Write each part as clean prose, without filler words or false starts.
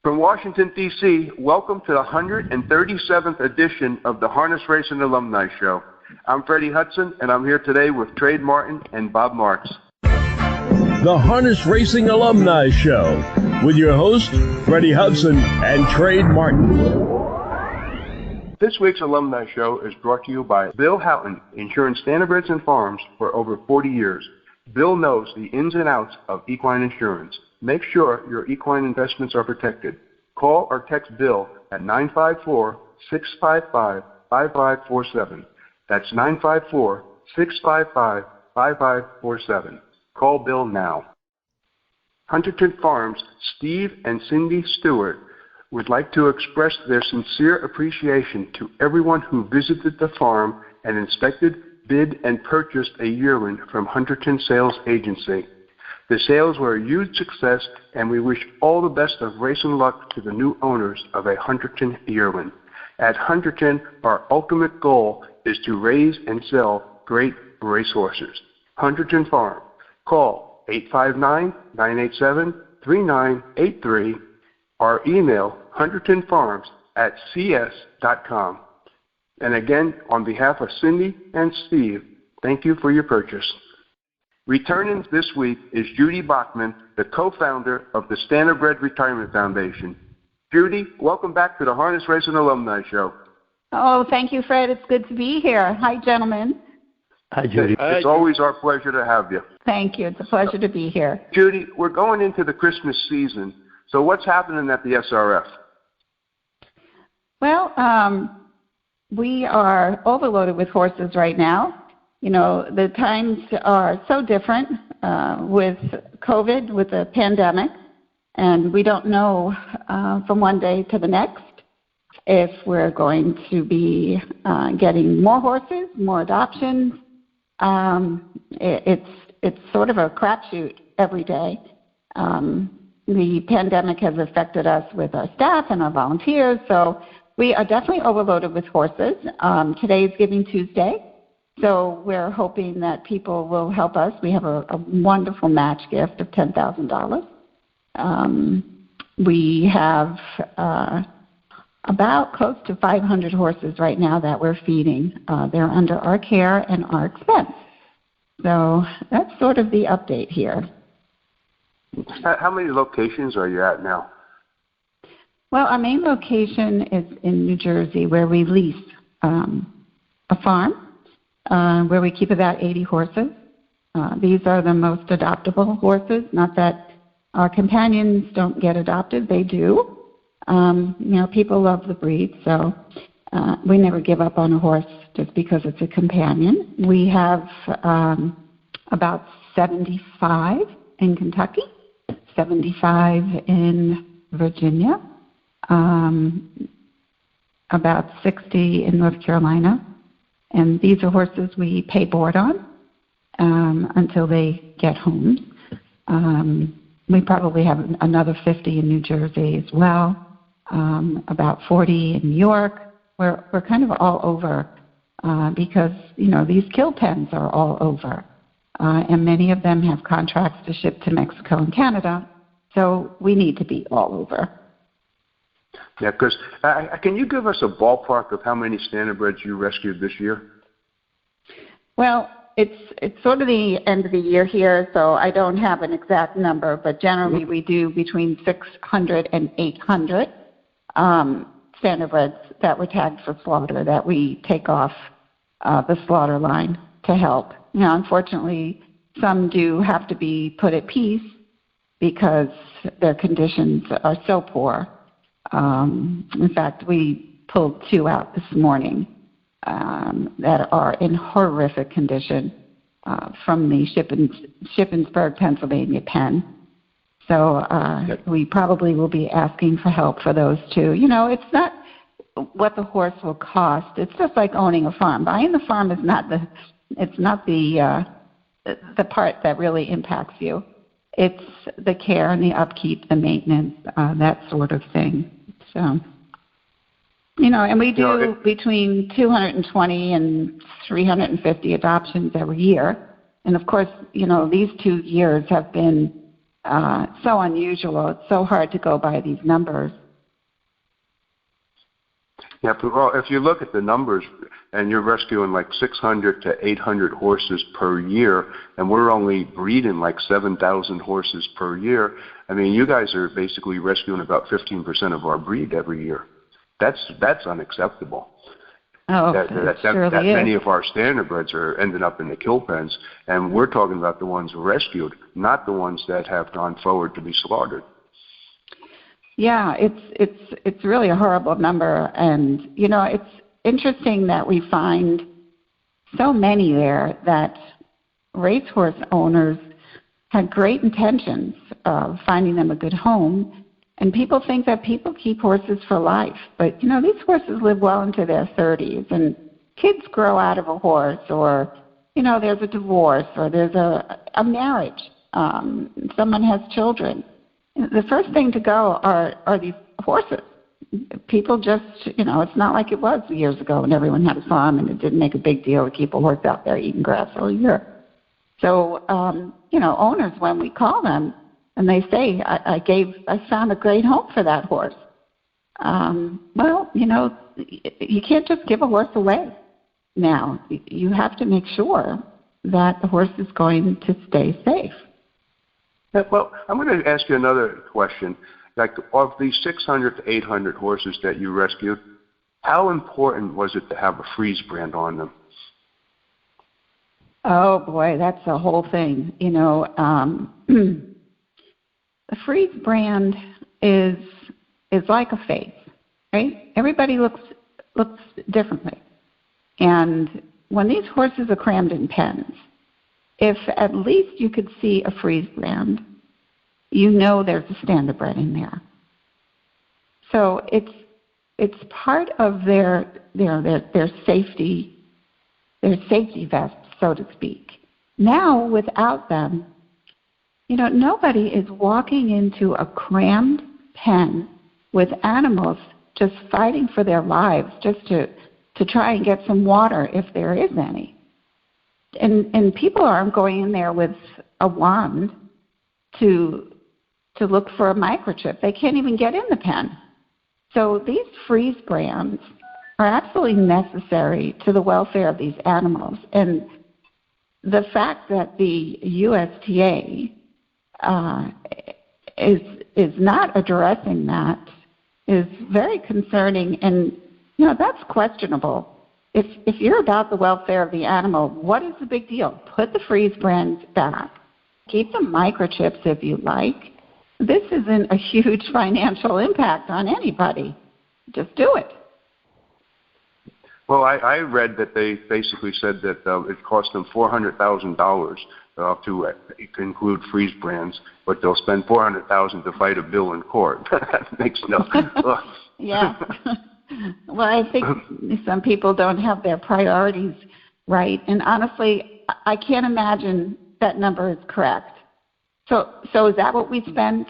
From Washington, D.C., welcome to the 137th edition of the Harness Racing Alumni Show. I'm Freddie Hudson, and I'm here today with Trade Martin and Bob Marks. The Harness Racing Alumni Show with your hosts, Freddie Hudson and Trade Martin. This week's Alumni Show is brought to you by Bill Houghton, insuring Standardbreds and Farms for over 40 years. Bill knows the ins and outs of equine insurance. Make sure your equine investments are protected. Call or text Bill at 954-655-5547. That's 954-655-5547. Call Bill now. Hunterton Farms' Steve and Cindy Stewart would like to express their sincere appreciation to everyone who visited the farm and inspected, bid, and purchased a yearling from Hunterton Sales Agency. The sales were a huge success, and we wish all the best of race and luck to the new owners of a Hunterton yearling. At Hunterton, our ultimate goal is to raise and sell great racehorses. Hunterton Farm. Call 859-987-3983 or email huntertonfarms@cs.com. And again, on behalf of Cindy and Steve, thank you for your purchase. Returning this week is Judy Bokman, the co-founder of the Standardbred Retirement Foundation. Judy, welcome back to the Harness Racing Alumni Show. Oh, thank you, Fred. It's good to be here. Hi, gentlemen. Hi, Judy. It's always our pleasure to have you. Thank you. It's a pleasure to be here. Judy, we're going into the Christmas season, so what's happening at the SRF? Well, we are overloaded with horses right now. You know, the times are so different with COVID, with the pandemic, and we don't know from one day to the next if we're going to be getting more horses, more adoptions. It's sort of a crapshoot every day. The pandemic has affected us with our staff and our volunteers, so we are definitely overloaded with horses. Today is Giving Tuesday. So we're hoping that people will help us. We have a wonderful match gift of $10,000. We have about close to 500 horses right now that we're feeding. They're under our care and our expense. So that's sort of the update here. How many locations are you at now? Well, our main location is in New Jersey, where we lease a farm. Where we keep about 80 horses. These are the most adoptable horses. Not that our companions don't get adopted. They do. You know, people love the breed, so we never give up on a horse just because it's a companion. We have about 75 in Kentucky, 75 in Virginia, about 60 in North Carolina. And these are horses we pay board on until they get homes. We probably have another 50 in New Jersey as well, about 40 in New York. We're kind of all over because, you know, these kill pens are all over. And many of them have contracts to ship to Mexico and Canada. So we need to be all over. Yeah, because can you give us a ballpark of how many Standardbreds you rescued this year? Well, it's sort of the end of the year here, so I don't have an exact number, but generally we do between 600 and 800 Standardbreds that were tagged for slaughter that we take off the slaughter line to help. Now, unfortunately, some do have to be put at peace because their conditions are so poor. In fact, we pulled 2 out this morning that are in horrific condition from the Shippensburg, Pennsylvania pen. So we probably will be asking for help for those 2. You know, it's not what the horse will cost. It's just like owning a farm. Buying the farm is not the part that really impacts you. It's the care and the upkeep, the maintenance, that sort of thing. So, you know, and we do between 220 and 350 adoptions every year. And, of course, you know, these 2 years have been so unusual. It's so hard to go by these numbers. Yeah, well, if you look at the numbers, and you're rescuing like 600 to 800 horses per year, and we're only breeding like 7,000 horses per year, I mean, you guys are basically rescuing about 15% of our breed every year. That's unacceptable. Oh, that surely is. Many of our standardbreds are ending up in the kill pens, and we're talking about the ones rescued, not the ones that have gone forward to be slaughtered. Yeah, it's really a horrible number, and you know, it's interesting that we find so many there that racehorse owners had great intentions of finding them a good home, and people think that people keep horses for life, but you know, these horses live well into their 30s, and kids grow out of a horse, or you know, there's a divorce, or there's a marriage, someone has children. The first thing to go are these horses. People just, you know, it's not like it was years ago when everyone had a farm and it didn't make a big deal to keep a horse out there eating grass all year. So, you know, owners, when we call them and they say, I found a great home for that horse. Well, you know, you can't just give a horse away now. You have to make sure that the horse is going to stay safe. Well, I'm going to ask you another question. Like, of these 600 to 800 horses that you rescued, how important was it to have a freeze brand on them? Oh, boy, that's the whole thing. You know, the freeze brand is like a face, right? Everybody looks differently. And when these horses are crammed in pens, if at least you could see a freeze brand, you know there's a standardbred in there. So it's part of their safety vest, so to speak. Now, without them, you know, nobody is walking into a crammed pen with animals just fighting for their lives just to try and get some water if there is any. And people aren't going in there with a wand to look for a microchip. They can't even get in the pen. So these freeze brands are absolutely necessary to the welfare of these animals. And the fact that the USTA is not addressing that is very concerning, and you know, that's questionable. If you're about the welfare of the animal, what is the big deal? Put the freeze brands back. Keep the microchips if you like. This isn't a huge financial impact on anybody. Just do it. Well, I read that they basically said that it cost them $400,000 to include freeze brands, but they'll spend $400,000 to fight a bill in court. That makes no. Yeah. Well, I think some people don't have their priorities right, and honestly, I can't imagine that number is correct. So is that what we spend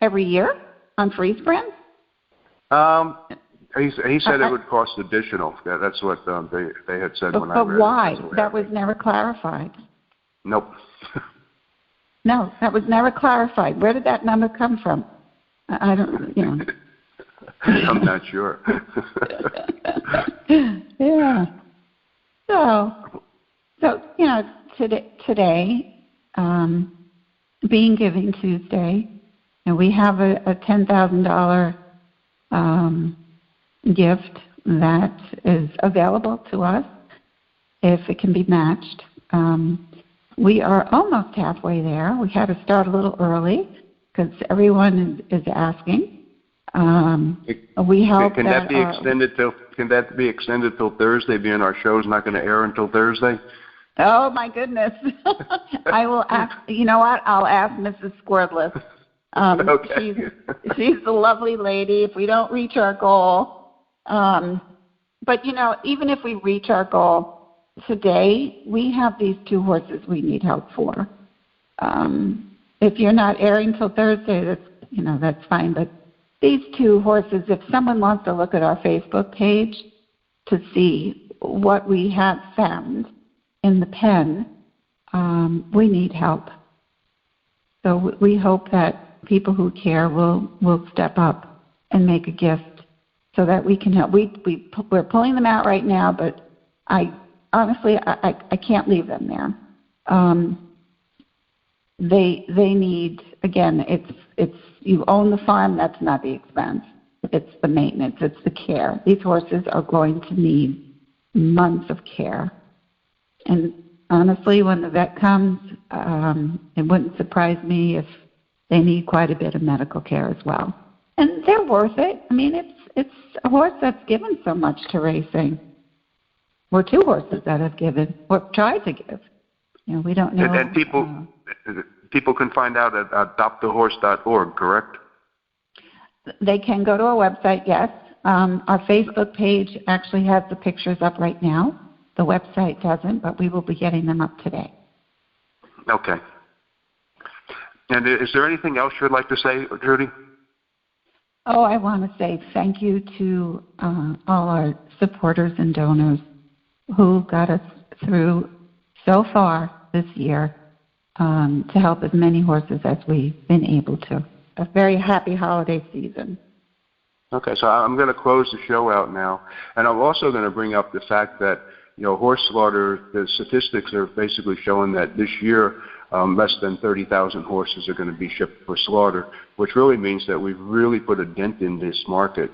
every year on freeze brands? He said it would cost additional. Yeah, that's what they had said when I read it. But why? That was never clarified. Nope. No, that was never clarified. Where did that number come from? I don't, you know. I'm not sure. Yeah. So you know, today being Giving Tuesday, and we have a $10,000 gift that is available to us if it can be matched. We are almost halfway there. We had to start a little early because everyone is asking. We hope can that be extended till? Can that be extended till Thursday? Being our show's not going to air until Thursday. Oh my goodness! I will ask. You know what? I'll ask Mrs. Squirtless. Okay. She's a lovely lady. If we don't reach our goal, but you know, even if we reach our goal today, we have these two horses we need help for. If you're not airing till Thursday, that's fine. But these two horses, if someone wants to look at our Facebook page to see what we have found in the pen, we need help. So we hope that people who care will step up and make a gift so that we can help. We're pulling them out right now, but I can't leave them there. They need, again, it's you own the farm, that's not the expense. It's the maintenance, it's the care. These horses are going to need months of care. And honestly, when the vet comes, it wouldn't surprise me if they need quite a bit of medical care as well. And they're worth it. I mean, it's a horse that's given so much to racing. We're two horses that have given, or tried to give. You know, we don't know. And people can find out at adopthehorse.org, correct? They can go to our website, yes. Our Facebook page actually has the pictures up right now. The website doesn't, but we will be getting them up today. Okay. And is there anything else you'd like to say, Judy? Oh, I want to say thank you to all our supporters and donors who got us through so far this year to help as many horses as we've been able to. A very happy holiday season. Okay, so I'm going to close the show out now, and I'm also going to bring up the fact that, you know, horse slaughter, the statistics are basically showing that this year less than 30,000 horses are going to be shipped for slaughter, which really means that we've really put a dent in this market.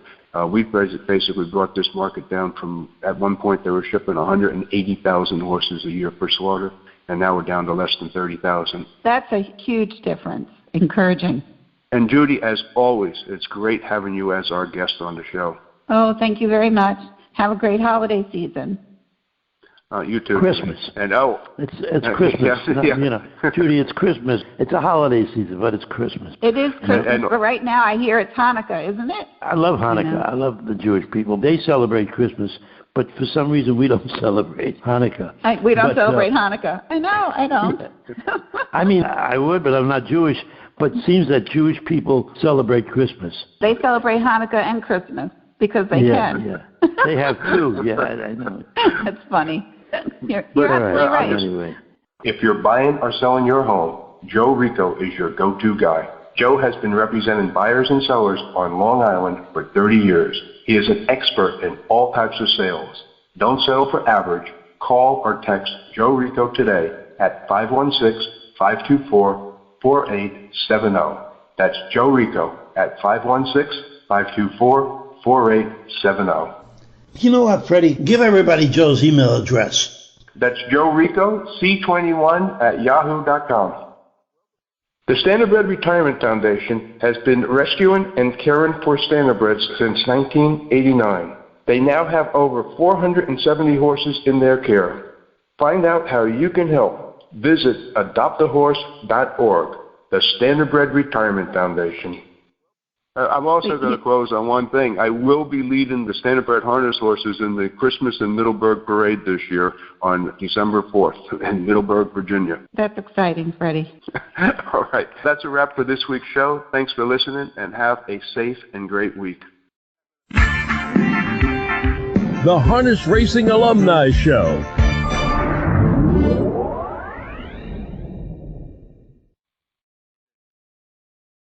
We've basically brought this market down from, at one point they were shipping 180,000 horses a year for slaughter, and now we're down to less than 30,000. That's a huge difference. Encouraging. And Judy, as always, it's great having you as our guest on the show. Oh, thank you very much. Have a great holiday season. You too. Christmas. And it's Christmas. Yeah. You know, Judy, it's Christmas. It's a holiday season, but it's Christmas. It is Christmas, but right now I hear it's Hanukkah, isn't it? I love Hanukkah. You know? I love the Jewish people. They celebrate Christmas, but for some reason we don't celebrate Hanukkah. We don't celebrate Hanukkah. I know, I don't. I mean, I would, but I'm not Jewish. But it seems that Jewish people celebrate Christmas. They celebrate Hanukkah and Christmas because they can. Yeah, they have two. Yeah, I know. That's funny. You're absolutely right. Anyway. if you're buying or selling your home, Joe Rico is your go-to guy. Joe has been representing buyers and sellers on Long Island for 30 years. He is an expert in all types of sales. Don't settle for average. Call or text Joe Rico today at 516-524-4870. That's Joe Rico at 516-524-4870. You know what, Freddie? Give everybody Joe's email address. That's Joe Rico, C21@yahoo.com. The Standardbred Retirement Foundation has been rescuing and caring for Standardbreds since 1989. They now have over 470 horses in their care. Find out how you can help. Visit adopthehorse.org, the Standardbred Retirement Foundation. I'm also going to close on one thing. I will be leading the Standardbred harness horses in the Christmas in Middleburg Parade this year on December 4th in Middleburg, Virginia. That's exciting, Freddie. All right. That's a wrap for this week's show. Thanks for listening, and have a safe and great week. The Harness Racing Alumni Show